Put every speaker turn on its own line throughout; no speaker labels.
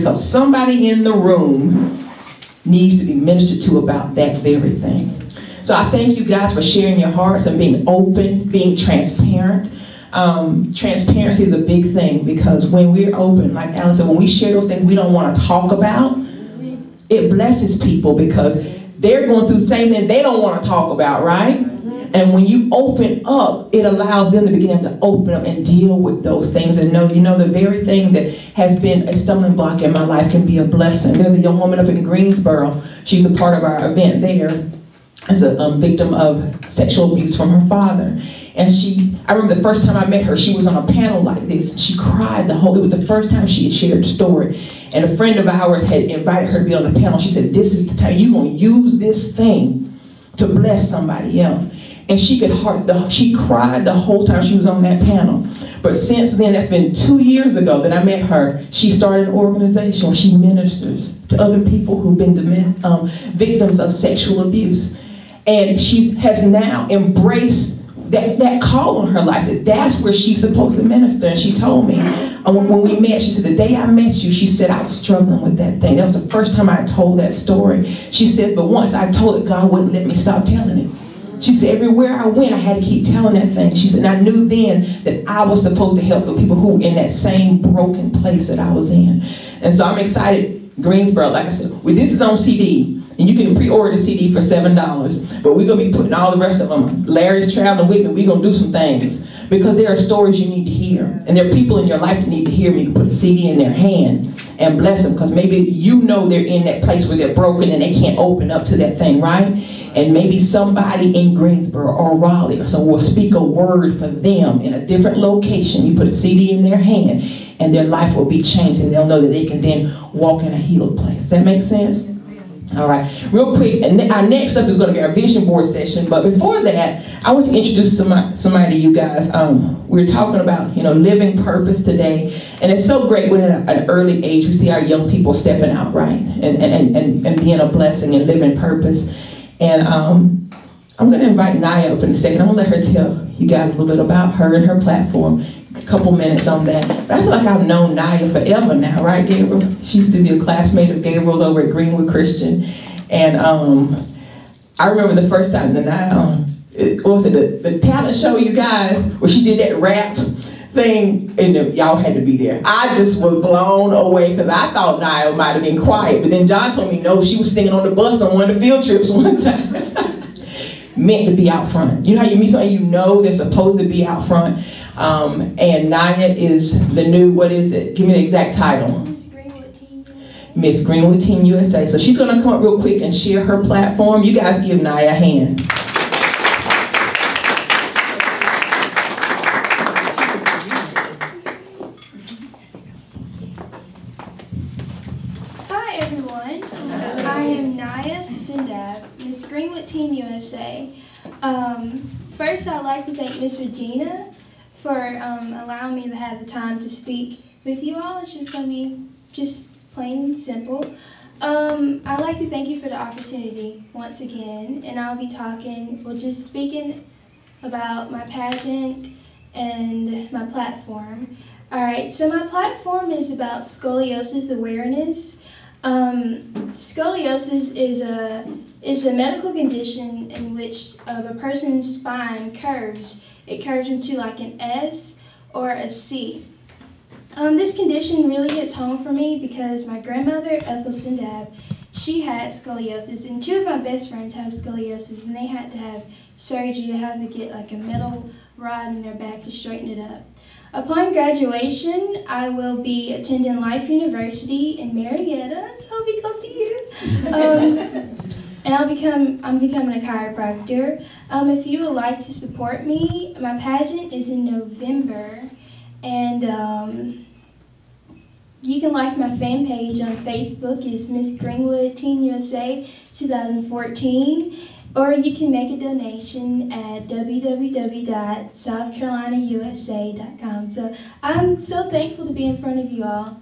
because somebody in the room needs to be ministered to about that very thing. So I thank you guys for sharing your hearts and being open, being transparent. Transparency is a big thing, because when we're open, like Alan said, when we share those things we don't want to talk about, it blesses people because they're going through the same thing they don't want to talk about, right? And when you open up, it allows them to begin to open up and deal with those things and know, you know, the very thing that has been a stumbling block in my life can be a blessing. There's a young woman up in Greensboro. She's a part of our event there as a victim of sexual abuse from her father. And I remember the first time I met her, she was on a panel like this. She cried it was the first time she had shared the story. And a friend of ours had invited her to be on the panel. She said, this is the time you're going to use this thing to bless somebody else. And she cried the whole time she was on that panel. But since then, that's been 2 years ago that I met her, she started an organization where she ministers to other people who've been victims of sexual abuse. And she has now embraced that call on her life, that's where she's supposed to minister. And she told me, when we met, she said, the day I met you, she said, I was struggling with that thing. That was the first time I told that story. She said, but once I told it, God wouldn't let me stop telling it. She said, everywhere I went, I had to keep telling that thing. She said, and I knew then that I was supposed to help the people who were in that same broken place that I was in. And so I'm excited. Greensboro, like I said, this is on CD. And you can pre-order the CD for $7. But we're going to be putting all the rest of them. Larry's traveling with me. We're going to do some things. Because there are stories you need to hear. And there are people in your life that need to hear them. You can put a CD in their hand and bless them. Because maybe you know they're in that place where they're broken and they can't open up to that thing, right? And maybe somebody in Greensboro or Raleigh or someone will speak a word for them in a different location. You put a CD in their hand and their life will be changed. And they'll know that they can then walk in a healed place. Does that make sense? All right, real quick, and our next up is going to be our vision board session. But before that, I want to introduce somebody to you guys. We're talking about, living purpose today, and it's so great when at an early age we see our young people stepping out, right, and being a blessing and living purpose. And I'm going to invite Naya up in a second. I'm going to let her tell you guys a little bit about her and her platform. A couple minutes on that. But I feel like I've known Naya forever now, right, Gabriel? She used to be a classmate of Gabriel's over at Greenwood Christian. And I remember the first time that Naya, the talent show, you guys, where she did that rap thing, and y'all had to be there. I just was blown away because I thought Naya might have been quiet. But then John told me, no, she was singing on the bus on one of the field trips one time. Meant to be out front. You know how you meet somebody you know they're supposed to be out front? And Naya is the new, what is it? Give me the exact title. Miss Greenwood Teen USA. Miss Greenwood Teen USA. So she's going to come up real quick and share her platform. You guys give Naya a hand.
Hi everyone. I am Naya Sindab, Miss Greenwood Teen USA. First I'd like to thank Miss Regina for allowing me to have the time to speak with you all. It's just going to be just plain and simple. I'd like to thank you for the opportunity once again, and I'll be just speaking about my pageant and my platform. Alright, so my platform is about scoliosis awareness. Scoliosis is a medical condition in which a person's spine curves. It curves into like an S or a C. This condition really hits home for me because my grandmother, Ethel Sindab, she had scoliosis, and two of my best friends have scoliosis, and they had to have surgery. They had to get like a metal rod in their back to straighten it up. Upon graduation, I will be attending Life University in Marietta, so I'll be close to you. And I'm becoming a chiropractor. If you would like to support me, my pageant is in November, and you can like my fan page on Facebook. It's Miss Greenwood Teen USA 2014, or you can make a donation at www.southcarolinausa.com. So I'm so thankful to be in front of you all.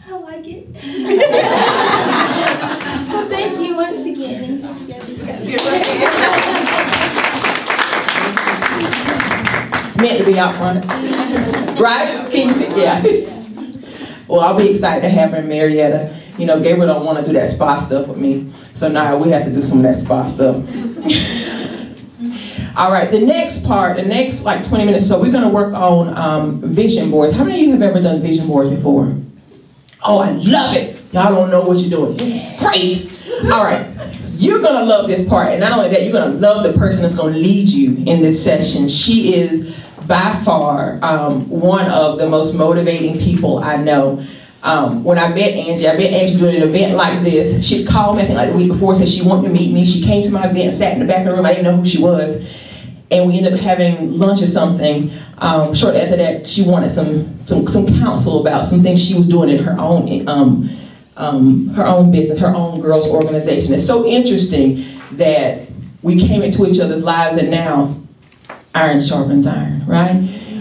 I like it. Well, thank you once again.
Meant to be out front. Right? Can you see? Yeah. Well, I'll be excited to have her in Marietta. You know, Gabriel don't want to do that spa stuff with me. So now we have to do some of that spa stuff. All right, the next part, the next like 20 minutes, so we're going to work on vision boards. How many of you have ever done vision boards before? Oh, I love it. Y'all don't know what you're doing. This is great. All right, you're going to love this part. And not only that, you're going to love the person that's going to lead you in this session. She is by far one of the most motivating people I know. When I met Angie doing an event like this. She'd called me, I think like the week before, said she wanted to meet me. She came to my event, sat in the back of the room. I didn't know who she was. And we ended up having lunch or something. Shortly after that, she wanted some counsel about some things she was doing in her own business, her own girls' organization. It's so interesting that we came into each other's lives, and now iron sharpens iron, right?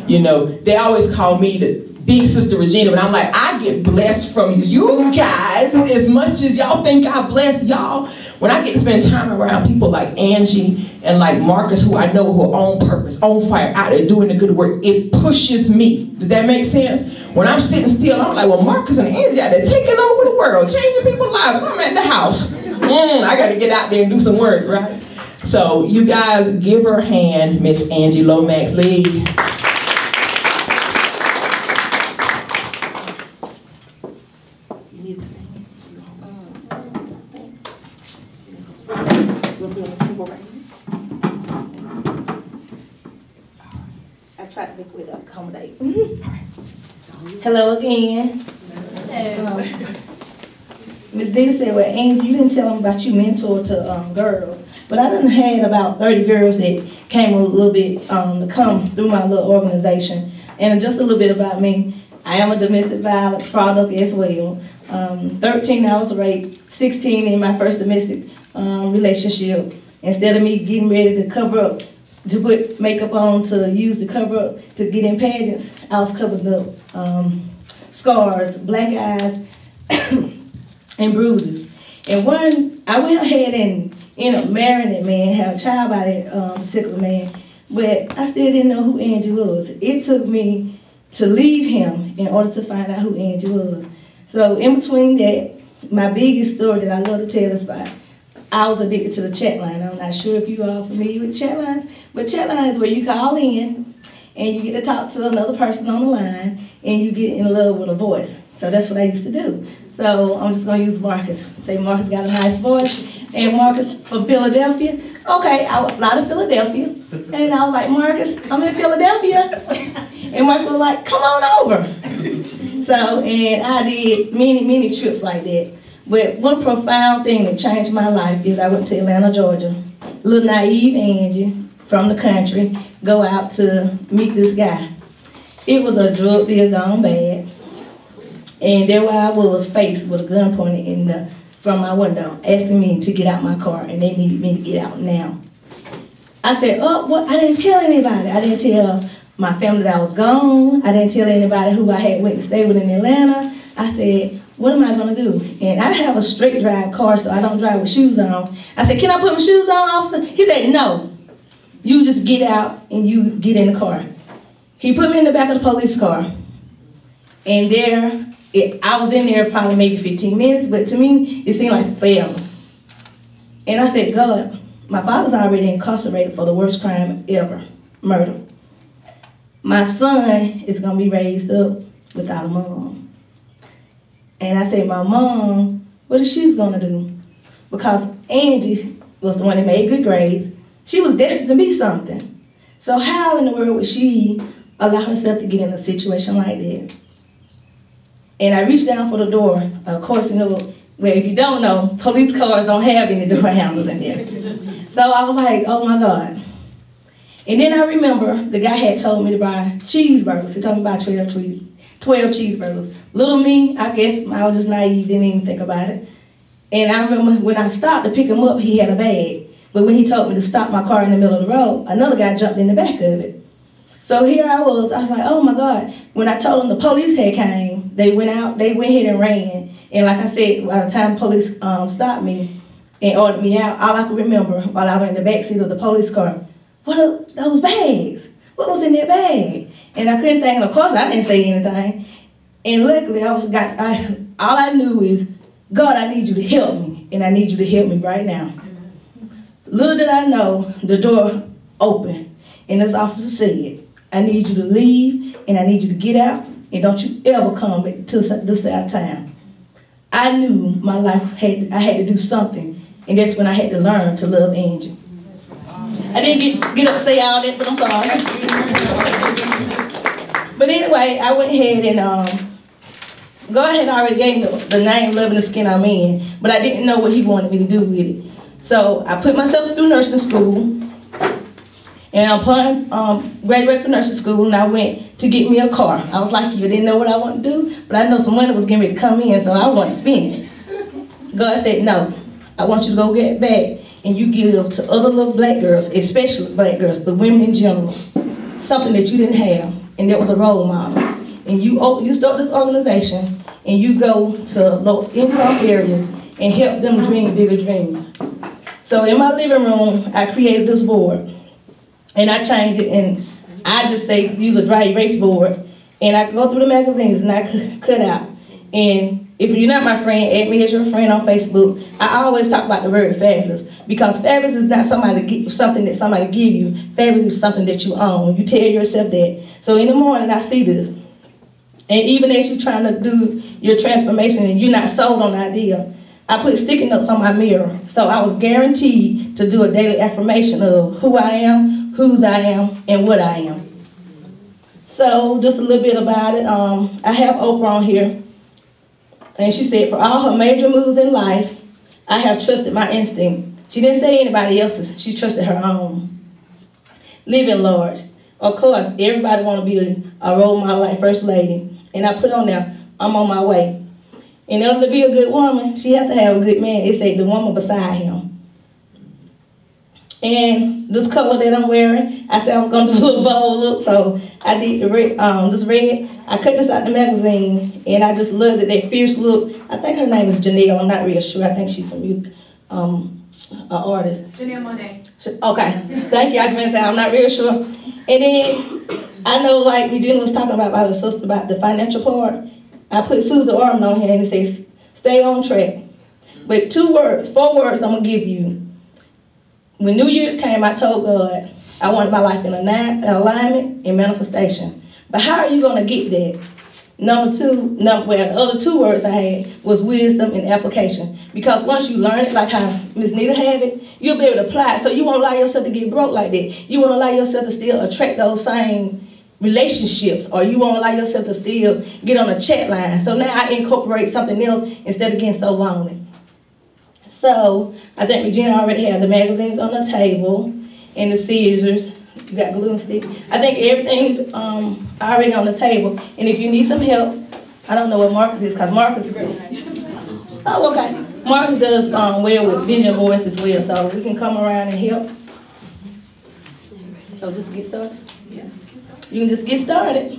You know, they always call me the big sister Regina, but I'm like, I get blessed from you guys as much as y'all think I bless y'all. When I get to spend time around people like Angie and like Marcus, who I know who are on purpose, on fire, out there doing the good work, it pushes me. Does that make sense? When I'm sitting still, I'm like, well, Marcus and Angie out there taking over the world, changing people's lives. I'm at the house. I got to get out there and do some work, right? So you guys give her a hand, Miss Angie Lomax Lee.
Hello again. Ms. Dee said, well, Angie, you didn't tell them about you mentor to girls. But I done had about 30 girls that came a little bit to come through my little organization. And just a little bit about me. I am a domestic violence product as well. 13 I was raped, 16 in my first domestic relationship. Instead of me getting ready to cover up, to put makeup on, to use to cover up, to get in pageants, I was covered up. Scars, black eyes, and bruises. And I went ahead and ended up marrying that man, had a child by that particular man, but I still didn't know who Angie was. It took me to leave him in order to find out who Angie was. So in between that, my biggest story that I love to tell is about, I was addicted to the chat line. I'm not sure if you are familiar with chat lines, but chat lines where you call in and you get to talk to another person on the line and you get in love with a voice. So that's what I used to do. So I'm just gonna use Marcus. Say Marcus got a nice voice. And Marcus from Philadelphia. Okay, I was out of Philadelphia. And I was like, Marcus, I'm in Philadelphia. And Marcus was like, come on over. So, and I did many trips like that. But one profound thing that changed my life is I went to Atlanta, Georgia. Little naive Angie from the country, go out to meet this guy. It was a drug deal gone bad. And there I was faced with a gun pointed from my window, asking me to get out my car, and they needed me to get out now. I said, oh, what? I didn't tell anybody. I didn't tell my family that I was gone. I didn't tell anybody who I had went to stay with in Atlanta. I said, what am I gonna do? And I have a straight drive car, so I don't drive with shoes on. I said, can I put my shoes on, officer? He said, no. You just get out and you get in the car. He put me in the back of the police car. And there, I was in there probably maybe 15 minutes, but to me, it seemed like forever. And I said, God, my father's already incarcerated for the worst crime ever, murder. My son is gonna be raised up without a mom. And I said, my mom, what is she gonna do? Because Angie was the one that made good grades. She was destined to be something. So how in the world would she allow herself to get in a situation like that? And I reached down for the door. Of course, you know, well, if you don't know, police cars don't have any door handles in there. So I was like, oh my God. And then I remember the guy had told me to buy cheeseburgers. He told me to buy 12 cheeseburgers. Little me, I guess I was just naive, didn't even think about it. And I remember when I stopped to pick him up, he had a bag. But when he told me to stop my car in the middle of the road, another guy jumped in the back of it. So here I was like, oh my God. When I told them the police had came, they went ahead and ran. And like I said, by the time police stopped me and ordered me out, all I could remember while I was in the back seat of the police car, what are those bags? What was in that bag? And I couldn't think, and of course I didn't say anything. And luckily, all I knew is, God, I need you to help me, and I need you to help me right now. Little did I know, the door opened, and this officer said, I need you to leave, and I need you to get out, and don't you ever come back to this side of town. I knew my life, I had to do something, and that's when I had to learn to love Angie. I didn't get up to say all that, but I'm sorry. But anyway, I went ahead and God had already gave me the name Loving the Skin I'm In, but I didn't know what he wanted me to do with it. So I put myself through nursing school, and upon graduating from nursing school, and I went to get me a car. I was like you, didn't know what I wanted to do, but I know some money was getting ready to come in, so I wanted to spend it. God said, no, I want you to go get back and you give to other little black girls, especially black girls, but women in general, something that you didn't have, and that was a role model. And you start this organization, and you go to low-income areas and help them dream bigger dreams. So in my living room, I created this board, and I changed it, and I just say use a dry erase board, and I go through the magazines and I cut out. And if you're not my friend, add me as your friend on Facebook. I always talk about the word fabulous, because fabulous is not something that somebody give you. Fabulous is something that you own. You tell yourself that. So in the morning, I see this. And even as you're trying to do your transformation and you're not sold on the idea, I put sticky notes on my mirror. So I was guaranteed to do a daily affirmation of who I am, whose I am, and what I am. So just a little bit about it. I have Oprah on here. And she said, for all her major moves in life, I have trusted my instinct. She didn't say anybody else's. She trusted her own. Living large. Of course, everybody want to be a role model like First Lady. And I put on there, I'm on my way. In order to be a good woman, she had to have a good man. It said the woman beside him. And this color that I'm wearing, I said I was going to do a little bold look, so I did the red, this red. I cut this out the magazine, and I just loved it, that fierce look. I think her name is Janelle. I'm not real sure. I think she's an artist.
Janelle Monet.
Okay, thank you. I can say I'm not real sure. And then I know, like Regina was talking about her sister about the financial part. I put Susan Orman on here, and it says, stay on track. But 4 words I'm going to give you. When New Year's came, I told God I wanted my life in alignment and manifestation. But how are you going to get that? Number 2, the other 2 words I had was wisdom and application. Because once you learn it, like how Miss Nita have it, you'll be able to apply it. So you won't allow yourself to get broke like that. You won't allow yourself to still attract those same relationships, or you won't allow yourself to still get on a chat line. So now I incorporate something else instead of getting so lonely. So I think Regina already had the magazines on the table and the scissors. You got glue and stick. I think everything is already on the table. And if you need some help, I don't know what Marcus is, because Marcus, oh, okay. Marcus does well with vision boards as well, so we can come around and help. So just get started. You can just get started.